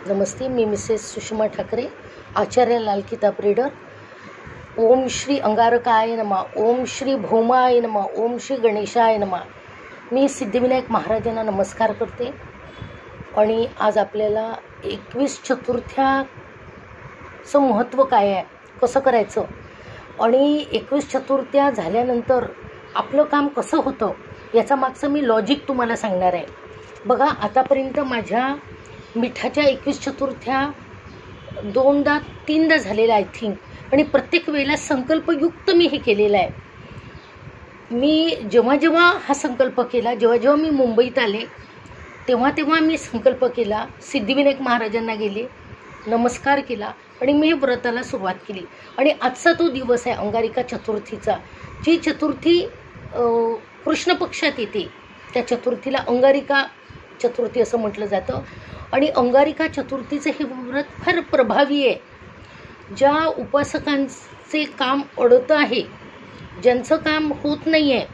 नमस्ते, मी Mrs Sushma Thackeray, आचार्य लाल किताब reader. ओम श्री अंगारकाय नमः, ओम श्री भौमाय नमः, ओम श्री गणेशाय नमः. मी सिद्धिविनायक महाराजांना नमस्कार करते. आणि आज आपल्याला 21 चतुर्थ्याचं महत्त्व काय आहे, कसं करायचं आणि 21 चतुर्थ्या झाल्यानंतर आपलं काम कसं होतं याचा मागचं मी लॉजिक तुम्हाला सांगणार आहे. बघा, आतापर्यंत माझ्या मिठाच्या 21 चतुर्थ्या 2-3दा झालेल्या आय थिंक, आणि प्रत्येक वेळेला संकल्पयुक्त मी हे केलेलं आहे. मी जेव्हा हा संकल्प केला, जेव्हा मी मुंबईत आले तेव्हा मी संकल्प केला, सिद्धिविनायक महाराजांना गेले, नमस्कार केला आणि मी व्रताला सुरुवात केली. आणि आजचा तो दिवस आहे अंगारिका चतुर्थीचा. जी चतुर्थी कृष्ण पक्षात येते त्या चतुर्थीला अंगारिका चतुर्थी असं म्हटलं जातं. आणि अंगारिका चतुर्थीचं हे व्रत फार प्रभावी आहे. ज्या उपासकांचे काम अडतं आहे, ज्यांचं काम होत नाही आहे,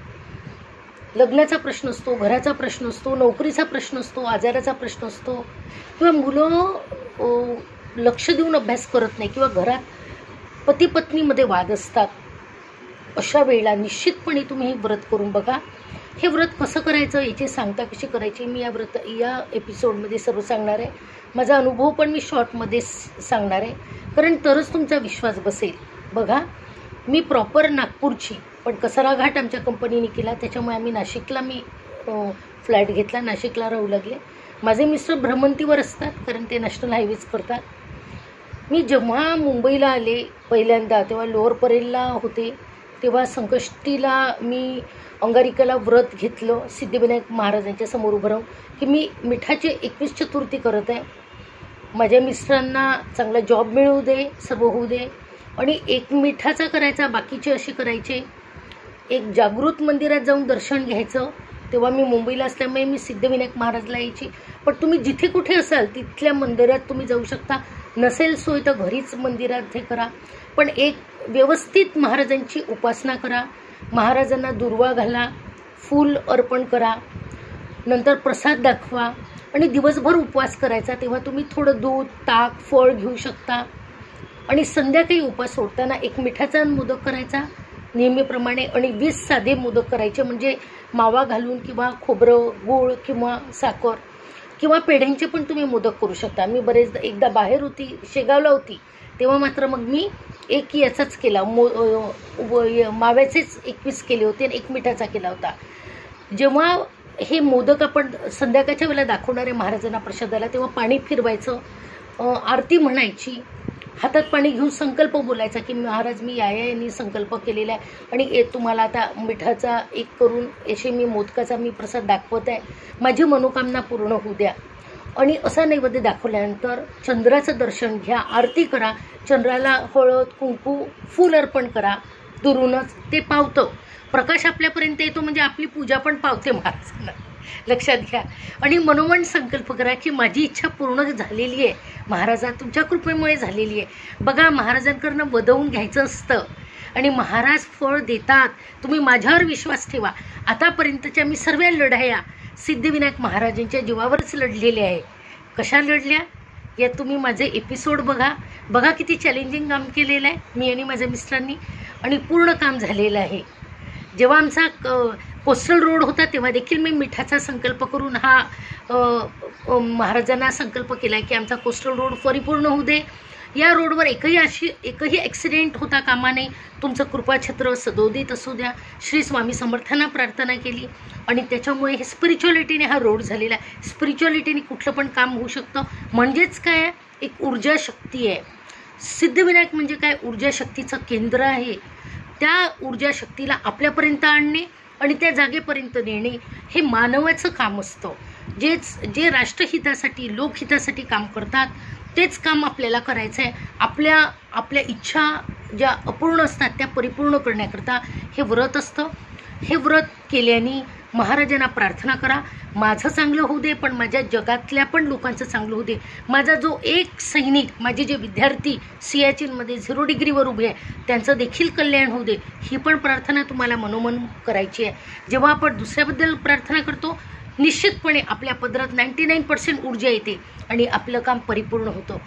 लग्नाचा प्रश्न असतो, घराचा प्रश्न असतो, नोकरीचा प्रश्न असतो, आजाराचा प्रश्न असतो, किंवा मुलं लक्ष देऊन अभ्यास करत नाही, किंवा घरात पती पत्नीमध्ये वाद असतात, अशा वेळेला निश्चितपणे तुम्ही हे व्रत करून बघा. हे व्रत कसं करायचं, याची सांगता कशी करायची, मी या एपिसोडमध्ये सर्व सांगणार आहे. माझा अनुभव पण मी शॉर्टमध्ये सांगणार आहे, कारण तरच तुमचा विश्वास बसेल. बघा, मी प्रॉपर नागपूरची, पण कसारा घाट आमच्या कंपनीने केला, त्याच्यामुळे आम्ही नाशिकला फ्लॅट घेतला, नाशिकला राहू लागले. माझे मिस्टर भ्रमंतीवर असतात, कारण ते नॅशनल हायवेज करतात. मी जेव्हा मुंबईला आले पहिल्यांदा, तेव्हा लोअर परेलला होते, तेव्हा संकष्टीला मी अंगारिकाला व्रत घेतलं सिद्धिविनायक महाराजांच्या समोर उभं राहून, की मी मिठाचे 21 चतुर्थी करत आहे. माझ्या मिस्टरांना चांगला जॉब मिळू दे, सर्व होऊ दे, आणि एक मिठाचा करायचा, बाकीचे असे करायचे. एक जागृत मंदिरात जाऊन दर्शन घ्यायचं. तेव्हा मी मुंबईला असल्यामुळे मी सिद्धिविनायक महाराजला यायची. पण तुम्ही जिथे कुठे असाल तिथल्या मंदिरात तुम्ही जाऊ शकता. नसेल सोय तर घरीच मंदिरात हे करा, पण एक व्यवस्थित महाराजांची उपासना करा. महाराजांना दुर्वा घाला, फूल अर्पण करा, नंतर प्रसाद दाखवा आणि दिवसभर उपवास करायचा. तेव्हा तुम्ही थोडं दूध, ताक, फळ घेऊ शकता. आणि संध्याकाळी उपवास सोडताना एक मिठाचा मोदक करायचा नेहमीप्रमाणे, आणि 20 साधे मोदक करायचे, म्हणजे मावा घालून किंवा खोबरं, गूळ किंवा साखर किंवा पेढ्यांचे पण तुम्ही मोदक करू शकता. मी एकदा बाहेर होती, शेगावला होती, तेव्हा मात्र मग मी एक याचाच केला, माव्याचेच 21 केले होते आणि एक मिठाचा केला होता. जेव्हा हे मोदक आपण संध्याकाळच्या वेळेला दाखवणार आहे महाराजांना प्रसादाला, तेव्हा पाणी फिरवायचं, आरती म्हणायची, हातात पाणी घेऊन संकल्प बोलायचा की महाराज मी यानी संकल्प केलेला आहे आणि तुम्हाला आता मिठाचा एक करून असे मी मोदकाचा मी प्रसाद दाखवत आहे, माझी मनोकामना पूर्ण होऊ द्या. आणि असा नैवेद्य दाखवल्यानंतर चंद्राचं दर्शन घ्या, आरती करा, चंद्राला हळद, कुंकू, फूल अर्पण करा. दुरूनच ते पावतं, प्रकाश आपल्यापर्यंत येतो, म्हणजे आपली पूजा पण पावते महाराजांना, लक्षात घ्या. आणि मनोमन संकल्प करा की माझी इच्छा पूर्ण झालेली आहे, महाराजा तुमच्या कृपेमुळे झालेली आहे. बघा, महाराजांकडनं वदवून घ्यायचं असतं आणि महाराज फळ देतात. तुम्ही माझ्यावर विश्वास ठेवा. आतापर्यंतच्या मी सर्व लढाया सिद्धिविनायक महाराजांच्या जीवावरच लढलेल्या आहे. कशा लढल्या या तुम्ही माझे एपिसोड बघा किती चॅलेंजिंग काम केलेलं आहे मी आणि माझ्या मिस्टरांनी, आणि पूर्ण काम झालेलं आहे. जेव्हा आमचा कोस्टल रोड होता तेव्हा देखील मी मिठाचा संकल्प करून हा महाराजांना संकल्प केला की आमचा कोस्टल रोड परिपूर्ण होऊ दे. या रोडवर एकही ॲक्सिडेंट होता कामा नये. तुमचं कृपाछत्र सदोदित असू द्या. श्री स्वामी समर्थांना प्रार्थना केली आणि त्याच्यामुळे हे स्पिरिच्युअलिटीने हा रोड झालेला आहे. स्पिरिच्युअलिटीने कुठलं पण काम होऊ शकतं. म्हणजेच काय आहे, एक ऊर्जा शक्ती आहे. सिद्धिविनायक म्हणजे काय, ऊर्जा शक्तीचं केंद्र आहे. त्या ऊर्जा शक्तीला आपल्यापर्यंत आणणे आणि त्या जागेपर्यंत नेणे हे मानवाचं काम असतं. जे राष्ट्रहितासाठी, लोकहितासाठी काम करतात तेच काम आपल्याला करायचं आहे. आपल्या इच्छा ज्या अपूर्ण असतात त्या परिपूर्ण करण्याकरता हे व्रत असतं. हे व्रत केल्याने महाराजांना प्रार्थना करा, माझं चांगलं होऊ दे, पण माझ्या जगातल्या पण लोकांचं चांगलं होऊ दे. माझा जो एक सैनिक, माझे जे विद्यार्थी सियाचीनमध्ये 0 डिग्रीवर उभे आहे, त्यांचं देखील कल्याण होऊ दे, ही पण प्रार्थना तुम्हाला मनोमन करायची आहे. जेव्हा आपण दुसऱ्याबद्दल प्रार्थना करतो, निश्चितपणे आपल्या पदरात 99% ऊर्जा येते आणि आपलं काम परिपूर्ण होतं.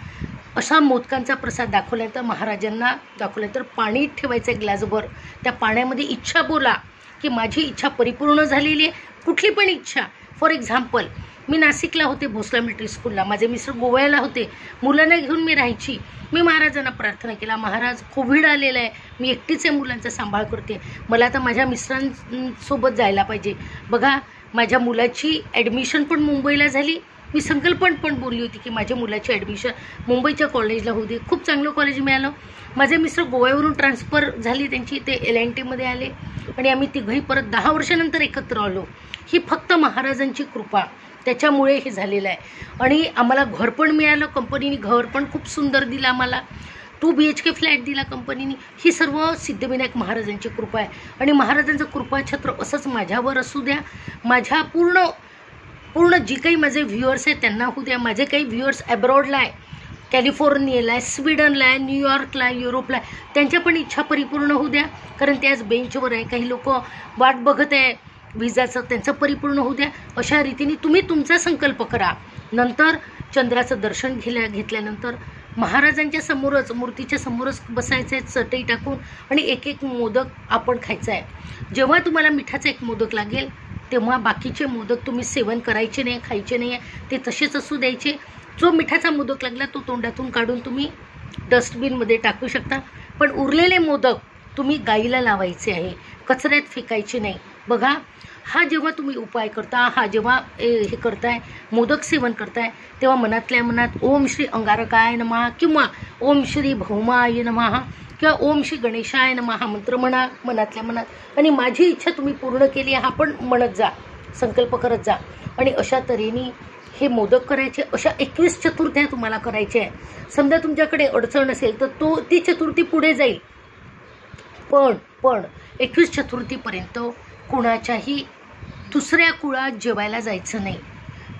असा मोदकांचा प्रसाद दाखवल्यानंतर महाराजांना दाखवल्यानंतर पाणी ठेवायचं आहे ग्लासभर. त्या पाण्यामध्ये इच्छा बोला की माझी इच्छा परिपूर्ण झालेली आहे, कुठली पण इच्छा. फॉर एक्झाम्पल, मी नाशिकला होते भोसला मिलिटरी स्कूलला, माझे मिस्टर गोव्याला होते, मुलांना घेऊन मी राहायची. मी महाराजांना प्रार्थना केला, महाराज कोविड आलेला आहे, मी एकटीच आहे, मुलांचा सांभाळ करते, मला आता माझ्या मिस्टरांसोबत जायला पाहिजे. बघा, माझ्या मुलाची ॲडमिशन पण मुंबईला झाली. मी संकल्पन पण बोलली होती की माझ्या मुलाची ॲडमिशन मुंबईच्या कॉलेजला होऊ दे. खूप चांगलं कॉलेज मिळालं. माझे मिस्टर गोव्यावरून ट्रान्सफर झाली त्यांची, ते LNTमध्ये आले आणि आम्ही तिघंही परत 10 वर्षानंतर एकत्र आलो. ही फक्त महाराजांची कृपा, त्याच्यामुळे हे झालेलं आहे. आणि आम्हाला घर पण मिळालं, कंपनीने घर पण खूप सुंदर दिलं आम्हाला, 2 BHK फ्लॅट दिला कंपनीने. ही सर्व सिद्धिविनायक महाराजांची कृपा आहे. आणि महाराजांचं कृपाछत्र असंच माझ्यावर असू द्या, माझ्या पूर्ण जी काही माझे व्ह्युअर्स आहेत त्यांना होऊ द्या. माझे काही व्ह्युअर्स ॲब्रॉडला आहे, कॅलिफोर्नियाला आहे, स्वीडनला आहे, न्यूयॉर्कला आहे, युरोपला आहे, त्यांच्या पण इच्छा परिपूर्ण होऊ द्या, कारण ते आज बेंचवर आहे. काही लोक वाट बघत आहे विजाचं, त्यांचं परिपूर्ण होऊ द्या. अशा रीतीने तुम्ही तुमचा संकल्प करा. नंतर चंद्राचं दर्शन घेतल्यानंतर महाराजांच्या समोरच, मूर्तीच्या समोरच बसायचं आहे चटई टाकून आणि एक एक मोदक आपण खायचा आहे. जेव्हा तुम्हाला मिठाचा एक मोदक लागेल तेव्हा बाकीचे मोदक तुम्ही सेवन करायचे नाही, खायचे नाही आहे, ते तसेच असू द्यायचे. जो मिठाचा मोदक लागला तो तोंडातून काढून तुम्ही डस्टबिनमध्ये टाकू शकता, पण उरलेले मोदक तुम्ही गाईला लावायचे आहे, कचऱ्यात फेकायचे नाही. बघा, हा जेव्हा तुम्ही उपाय करता, हा जेव्हा हे करताय, मोदक सेवन करताय, तेव्हा मनातल्या मनात ओम श्री अंगारकाय नमः किंवा ओम श्री भौमाय नमः किंवा ओम श्री गणेशाय नमः हा मंत्र म्हणा मनातल्या मनात. आणि माझी इच्छा तुम्ही पूर्ण केली हा पण म्हणत जा, संकल्प करत जा. आणि अशा तऱ्हेने हे मोदक करायचे. अशा 21 चतुर्थ्या तुम्हाला करायच्या आहे. समजा तुमच्याकडे अडचण असेल तर ती चतुर्थी पुढे जाईल, पण 21 चतुर्थीपर्यंत कुणाच्याही दुसऱ्या कुळात जेवायला जायचं नाही,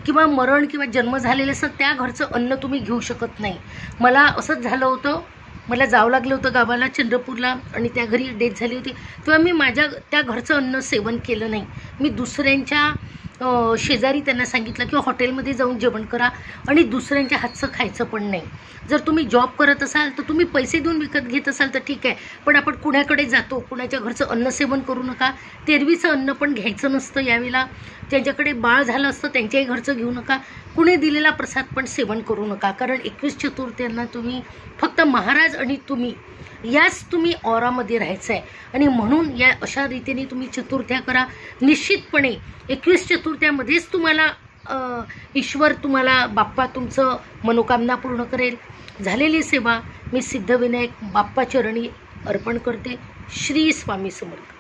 किंवा मरण किंवा जन्म झालेलं असं त्या घरचं अन्न तुम्ही घेऊ शकत नाही. मला असंच झालं होतं, मला जावं लागलं होतं गावाला चंद्रपूरला आणि त्या घरी डेथ झाली होती, तेव्हा मी माझ्या त्या घरचं अन्न सेवन केलं नाही. मी दुसऱ्यांच्या शेजारी त्यांना सांगितलं की हॉटेलमध्ये जाऊन जेवण करा आणि दुसऱ्यांच्या हातचं खायचं पण नाही. जर तुम्ही जॉब करत असाल तर तुम्ही पैसे देऊन विकत घेत असाल तर ठीक आहे, पण आपण कुणाकडे जातो, कुणाच्या घरचं अन्न सेवन करू नका. तेरवीचं अन्न पण घ्यायचं नसतं यावेळेला. ज्यांच्याकडे बाळ झालं असतं त्यांच्याही घरचं घेऊ नका. कुणी दिलेला प्रसाद पण सेवन करू नका, कारण 21 चतुर्थ्यांना तुम्ही फक्त महाराज आणि तुम्ही ऑरामध्ये राहायचं आहे. आणि म्हणून या अशा रीतीने तुम्ही चतुर्थ्या करा. निश्चितपणे 21 चतुर्थ्यामध्येच तुम्हाला ईश्वर, तुम्हाला बाप्पा तुमचं मनोकामना पूर्ण करेल. झालेली सेवा मी सिद्धिविनायक बाप्पा चरणी अर्पण करते. श्री स्वामी समर्थ.